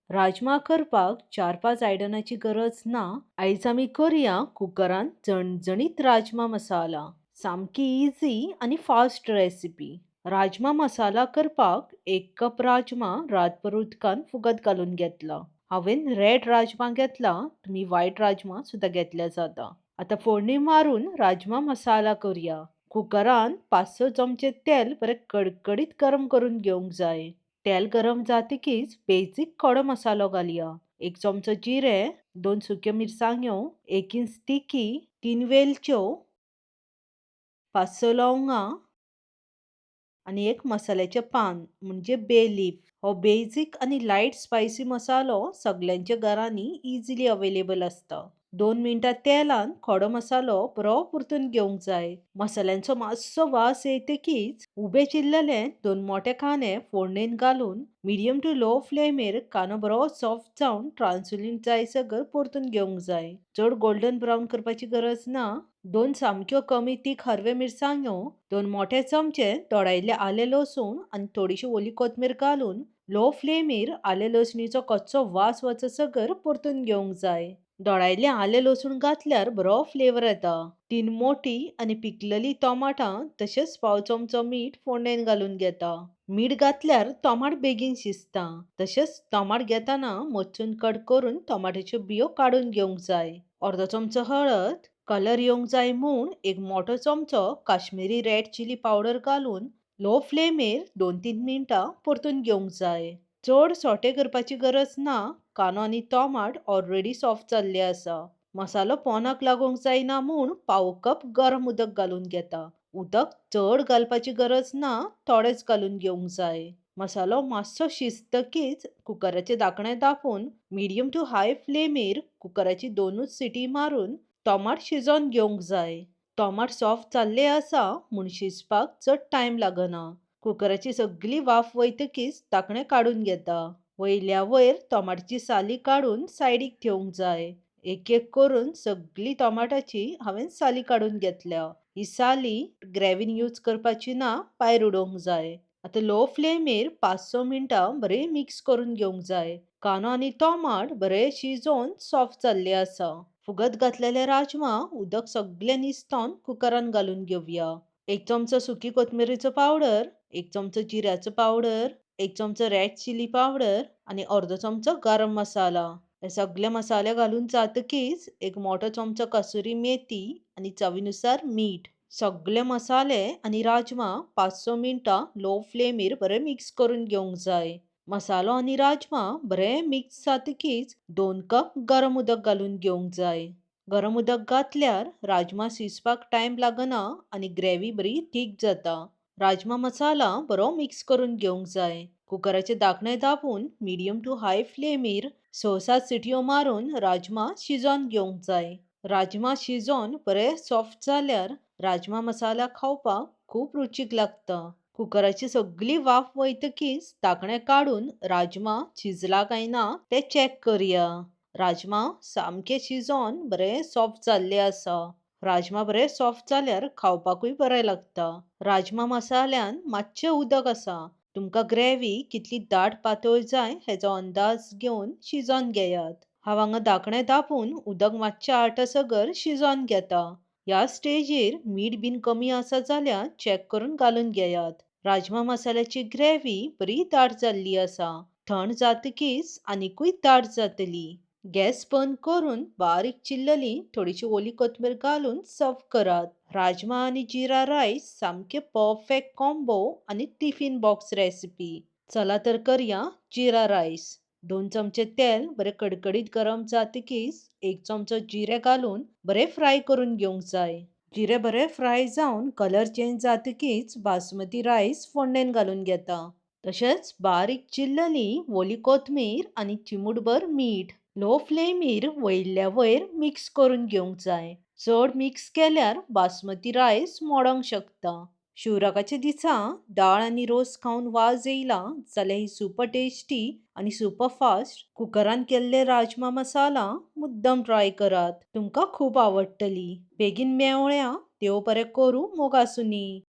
राजमा करपाक 4-5 आयदनाची गरज ना. आयज आमी करुया कुकरान झणझणीत राजमा मसाला. सामकी इझी आणि फास्ट रेसिपी. राजमा मसाला करपाक 1 कप राजमा रातभर उदकान फुगत घालून घेतला. हांवेन रेड राजमा घेतला, तुम्ही व्हाईट राजमा सुद्धा घेतल्या जाता. आता फोडणी मारून राजमा मसाला करूया. कुकरान 5-6 चमचे तेल बरे कडकडीत गरम करून घेवंक जाय. तेल गरम जातकीच बेसिक खडो मसालो घालया. 1 चमचो जिरे, 2 सुक्यो मिरसांग्यो, 1 इंच तिखी, 3 वेलच्यो, 5-6 लवंगा आणि एक मसाल्याचे पान म्हणजे बे लीफ. हो बेसिक आणि लाईट स्पायसी मसालो सगळ्यांच्या घरांनी इझिली अवेलेबल असता. 2 मिनिटां तेलान खडो मसालो बरो परतून घेवंक जाय. मसाल्यांचो मातसो वास येतकीच उबे चिरलेले 2 मोठे कांदे फोडणेन घालून मिडियम टू लो फ्लेमेर कांदो बरो सॉफ्ट जावन ट्रान्सल्युंट जायसर परतून घेवंक जाय. चड गोल्डन ब्राउन करपाची गरज ना. 2 सामक्यो कमी तीख हरवे मिरसांग्यो, 2 मोठे चमचे तोडायल्ले आले लसूण आणि थोडीशी ओली कोथमीर घालून लो फ्लेमेर आले लसणीचो कच्चो वास वचसर परतून घेवंक जाय. दोडायल्ले आले लसूण घातल्यार बरो फ्लेवर येता. 3 मोठी आणि पिकलेली टोमाटां तशेंच पाव चमचो मीठ फोडणेन घालून घेता. मीठ घातल्यार टोमाट बेगीन शिजता. तशेंच टोमाट घेताना मोच्चून कट करून टोमाटाच्यो बियो काढून घेवंक जाय. अर्दो चमचो हळद, कलर येवंक जाय म्हूण 1 मोठो चमचो काश्मीरी रेड चिली पावडर घालून लो फ्लेमेर 2-3 मिनिटां परतून घेवंक जाय. चड सोटे करपाची गरज ना. कांदो आणि टोमाट ऑलरेडी सॉफ्ट जाल्ले आसा. मसालो पोंदाक लागूंक जायना म्हूण पाव कप गरम उदक घालून घेता. उदक चड घालपाची गरज ना, थोडेच घालून घेवंक जाय. मसालो मातसो शिजतकीच कुकराचें धाकणें धांपून मिडियम टू हाय फ्लेमेर कुकराची 2च सिटी मारून टोमाट शिजोवन घेवंक जाय. टोमाट सॉफ्ट जाल्ले आसा म्हूण शिजपाक चड टायम लागना. कुकराची सगळी वाफ वयतकीच धाकणें काढून घेता. वयल्या वयर टोमाटाची साली काढून सायडीक ठेवंक जाय. एक एक करून सगळी टोमाटाची हांवेन साली काढून घेतल्या. ही साली ग्रेव्हीन यूज करपाची ना, भायर उडोवंक जाय. आता लो फ्लेमेर 5-6 मिनिटां बरे मिक्स करून घेवंक जाय. कांदो आणि टोमाट बरे शिजोवन सॉफ्ट जाल्ले आसा. फुगत घातलेले राजमा उदक सगळें निसतोन कुकरान घालून घेवया. 1 चमचो सुकी कोथमिरेचो पावडर, 1 चमचो जिऱ्याचो पावडर, 1 चमचो रेड चिली पावडर आणि अर्दो चमचो गरम मसाला. हे सगळे मसाले घालून जातकीच 1 मोठो चमचो कसुरी मेथी आणि चवीनुसार मीठ. सगळे मसाले आणि राजमा 5-6 मिनिटां लो फ्लेमेर बरे मिक्स करून घेवंक जाय. मसालो आणि राजमा बरे मिक्स जातकीच 2 कप गरम उदक घालून घेवंक जाय. गरम उदक घातल्यार राजमा शिजपाक टायम लागना आणि ग्रेव्ही बरी थिक जाता. राजमा मसाला बरो मिक्स करून घेवंक जाय. कुकराचें धाकणें धांपून मिडियम टू हाय फ्लेमेर 6-7 सिटयो मारून राजमा शिजोवन घेवंक जाय. राजमा शिजोवन बरे सॉफ्ट जाल्यार राजमा मसाला खावपाक खूप रुचीक लागता. कुकराची सगळी वाफ वयतकीच धाकणें काढून राजमा शिजला काय ना ते चेक करूया. राजमा सामके शिजोवन बरे सॉफ्ट जाल्ले आसा. राजमा बरे सॉफ्ट जाल्यार खावपाकूय बरे लागता. राजमा मसाल्यान मातशें उदक आसा. तुमकां ग्रेव्ही कितली दाट पातळ जाय हेचो अंदाज घेवन शिजोवन घेयात. हांव हांगा धाकणें धांपून उदक मातशें आटसर शिजोवन घेता. ह्या स्टेजीर मीठ बीन कमी आसा जाल्यार चेक करून घालून घेयात. राजमा मसाल्याची ग्रेव्ही बरी दाट जाल्ली आसा. थंड जातकीच आनिकूय दाट जातली. गॅस बंद करून बारीक चिरलेली थोडीशी ओली कोथमीर घालून सर्व करात. राजमा आणि जिरा राईस सामके परफेक्ट कॉम्बो आणि टिफिन बॉक्स रेसिपी. चला तर करूया जिरा राईस. 2 चमचे तेल बरे कडकडीत गरम जातकीच 1 चमचो जिरे घालून बरे फ्राय करून घेवंक जाय. जिरे बरे फ्राय जावन कलर चेंज जातकीच बासमती राईस फोडणेन घालून घेता. तशेंच बारीक चिरलेली ओली कोथमीर आणि चिमूटभर मीठ लो फ्लेमेर वयल्या वयर मिक्स करून घेवंक जाय. चड मिक्स केल्यार बासमती राईस मोडोंक शकता. शिवराकाच्या दिसा डाळ आणि रोस खावन वाज येयला जाल्यार ही सुपर टेस्टी आणि सुपर फास्ट कुकरान केल्ले राजमा मसाला मुद्दम ट्राय करात. तुमकां खूप आवडटली. बेगीन मेवळ्या. देव बरें करूं मोगासुनी.